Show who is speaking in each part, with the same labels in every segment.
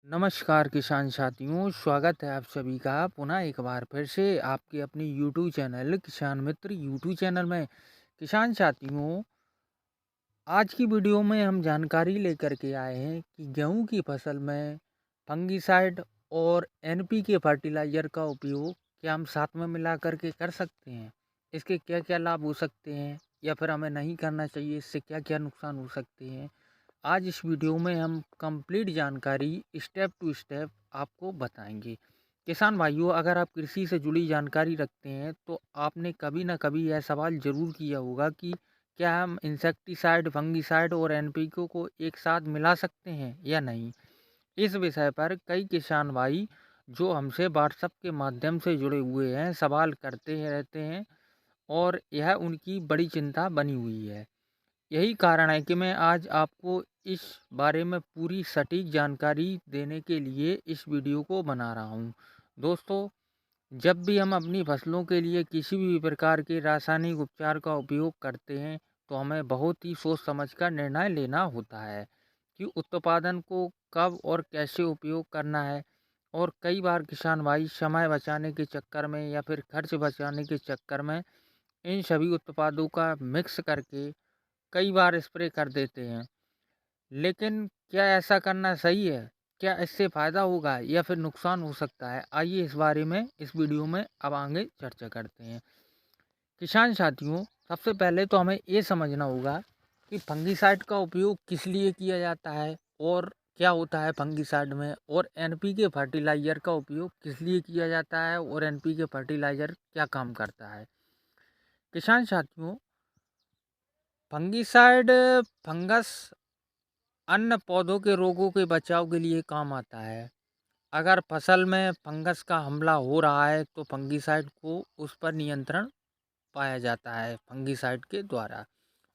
Speaker 1: नमस्कार किसान साथियों, स्वागत है आप सभी का पुनः एक बार फिर से आपके अपने यूट्यूब चैनल किसान मित्र यूट्यूब चैनल में। किसान साथियों, आज की वीडियो में हम जानकारी लेकर के आए हैं कि गेहूं की फसल में फंगिसाइड और एनपीके फर्टिलाइज़र का उपयोग क्या हम साथ में मिला करके कर सकते हैं। इसके क्या क्या लाभ हो सकते हैं या फिर हमें नहीं करना चाहिए, इससे क्या क्या नुकसान हो सकते हैं। आज इस वीडियो में हम कंप्लीट जानकारी स्टेप टू स्टेप आपको बताएंगे। किसान भाइयों, अगर आप कृषि से जुड़ी जानकारी रखते हैं तो आपने कभी ना कभी यह सवाल ज़रूर किया होगा कि क्या हम इंसेक्टिसाइड, फंगिसाइड और एनपीके को एक साथ मिला सकते हैं या नहीं। इस विषय पर कई किसान भाई जो हमसे व्हाट्सएप के माध्यम से जुड़े हुए हैं सवाल करते रहते हैं और यह उनकी बड़ी चिंता बनी हुई है। यही कारण है कि मैं आज आपको इस बारे में पूरी सटीक जानकारी देने के लिए इस वीडियो को बना रहा हूँ। दोस्तों, जब भी हम अपनी फसलों के लिए किसी भी प्रकार के रासायनिक उपचार का उपयोग करते हैं तो हमें बहुत ही सोच समझ कर निर्णय लेना होता है कि उत्पादन को कब और कैसे उपयोग करना है। और कई बार किसान भाई समय बचाने के चक्कर में या फिर खर्च बचाने के चक्कर में इन सभी उत्पादों का मिक्स करके कई बार स्प्रे कर देते हैं। लेकिन क्या ऐसा करना सही है? क्या इससे फ़ायदा होगा या फिर नुकसान हो सकता है? आइए इस बारे में इस वीडियो में अब आगे चर्चा करते हैं। किसान साथियों, सबसे पहले तो हमें ये समझना होगा कि फंगिसाइड का उपयोग किस लिए किया जाता है और क्या होता है फंगिसाइड में, और एनपीके फर्टिलाइज़र का उपयोग किस लिए किया जाता है और एनपीके फर्टिलाइज़र क्या काम करता है। किसान साथियों, फंगिसाइड फंगस अन्य पौधों के रोगों के बचाव के लिए काम आता है। अगर फसल में फंगस का हमला हो रहा है तो फंगिसाइड को उस पर नियंत्रण पाया जाता है फंगिसाइड के द्वारा।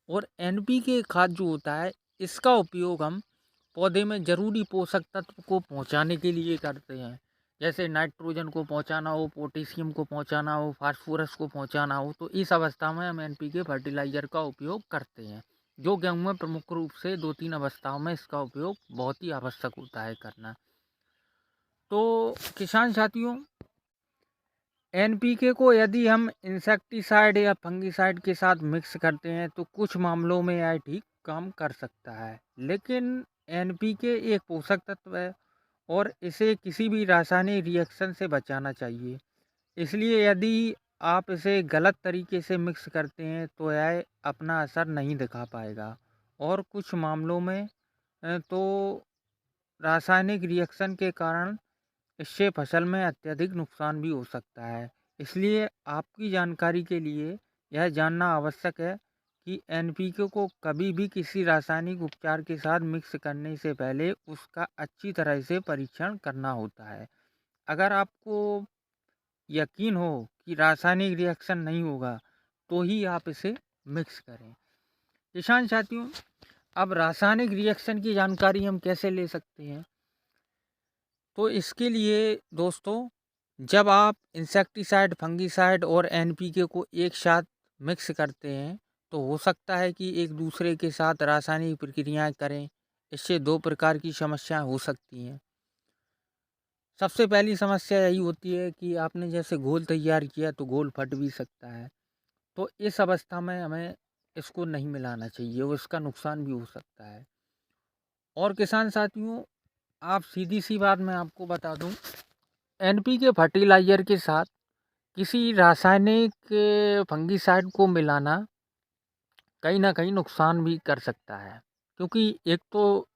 Speaker 1: और एनपीके खाद जो होता है, इसका उपयोग हम पौधे में ज़रूरी पोषक तत्व को पहुंचाने के लिए करते हैं। जैसे नाइट्रोजन को पहुंचाना हो, पोटेशियम को पहुंचाना हो, फास्फोरस को पहुंचाना हो, तो इस अवस्था में हम एनपीके फर्टिलाइज़र का उपयोग करते हैं। जो गेहूं में प्रमुख रूप से 2-3 अवस्थाओं में इसका उपयोग बहुत ही आवश्यक होता है करना। तो किसान साथियों, एनपीके को यदि हम इंसेक्टिसाइड या फंगिसाइड के साथ मिक्स करते हैं तो कुछ मामलों में यह ठीक काम कर सकता है। लेकिन एनपीके एक पोषक तत्व है और इसे किसी भी रासायनिक रिएक्शन से बचाना चाहिए। इसलिए यदि आप इसे गलत तरीके से मिक्स करते हैं तो यह अपना असर नहीं दिखा पाएगा। और कुछ मामलों में तो रासायनिक रिएक्शन के कारण इससे फसल में अत्यधिक नुकसान भी हो सकता है। इसलिए आपकी जानकारी के लिए यह जानना आवश्यक है कि एनपीके को कभी भी किसी रासायनिक उपचार के साथ मिक्स करने से पहले उसका अच्छी तरह से परीक्षण करना होता है। अगर आपको यकीन हो कि रासायनिक रिएक्शन नहीं होगा तो ही आप इसे मिक्स करें। किसान साथियों, अब रासायनिक रिएक्शन की जानकारी हम कैसे ले सकते हैं? तो इसके लिए दोस्तों, जब आप इंसेक्टिसाइड, फंगिसाइड और एनपीके को एक साथ मिक्स करते हैं तो हो सकता है कि एक दूसरे के साथ रासायनिक प्रक्रियाएं करें। इससे दो प्रकार की समस्याएं हो सकती हैं। सबसे पहली समस्या यही होती है कि आपने जैसे घोल तैयार किया तो घोल फट भी सकता है। तो इस अवस्था में हमें इसको नहीं मिलाना चाहिए और इसका नुकसान भी हो सकता है। और किसान साथियों, आप सीधी सी बात मैं आपको बता दूं, एनपीके फर्टिलाइज़र के साथ किसी रासायनिक फंगिसाइड को मिलाना कहीं न कहीं नुकसान भी कर सकता है। क्योंकि एक तो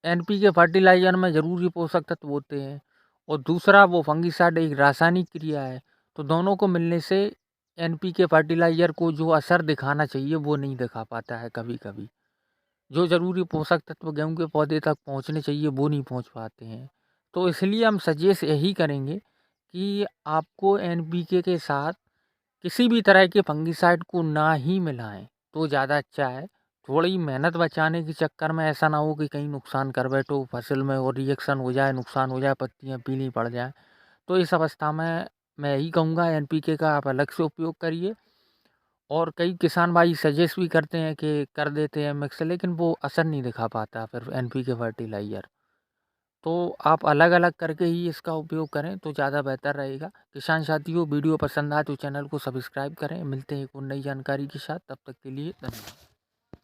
Speaker 1: एनपीके फर्टिलाइज़र में ज़रूरी पोषक तत्व होते हैं और दूसरा वो फंगिसाइड एक रासायनिक क्रिया है। तो दोनों को मिलने से एनपीके फर्टिलाइज़र को जो असर दिखाना चाहिए वो नहीं दिखा पाता है कभी-कभी। जो ज़रूरी पोषक तत्व गेहूँ के पौधे तक पहुँचने चाहिए वो नहीं पहुँच पाते हैं। तो इसलिए हम सजेस्ट यही करेंगे कि आपको एनपीके के साथ किसी भी तरह के फंगिसाइड को ना ही मिलाएँ तो ज़्यादा अच्छा है। थोड़ी मेहनत बचाने के चक्कर में ऐसा ना हो कि कहीं नुकसान कर बैठो फसल में और रिएक्शन हो जाए, नुकसान हो जाए, पत्तियाँ पीली पड़ जाएँ। तो इस अवस्था में मैं यही कहूँगा, एनपीके का आप अलग से उपयोग करिए। और कई किसान भाई सजेस्ट भी करते हैं कि कर देते हैं मिक्स, लेकिन वो असर नहीं दिखा पाता फिर एनपीके फर्टिलाइज़र। तो आप अलग-अलग करके ही इसका उपयोग करें तो ज़्यादा बेहतर रहेगा। किसान साथियों, वीडियो पसंद आए तो चैनल को सब्सक्राइब करें। मिलते हैं एक और नई जानकारी के साथ, तब तक के लिए धन्यवाद।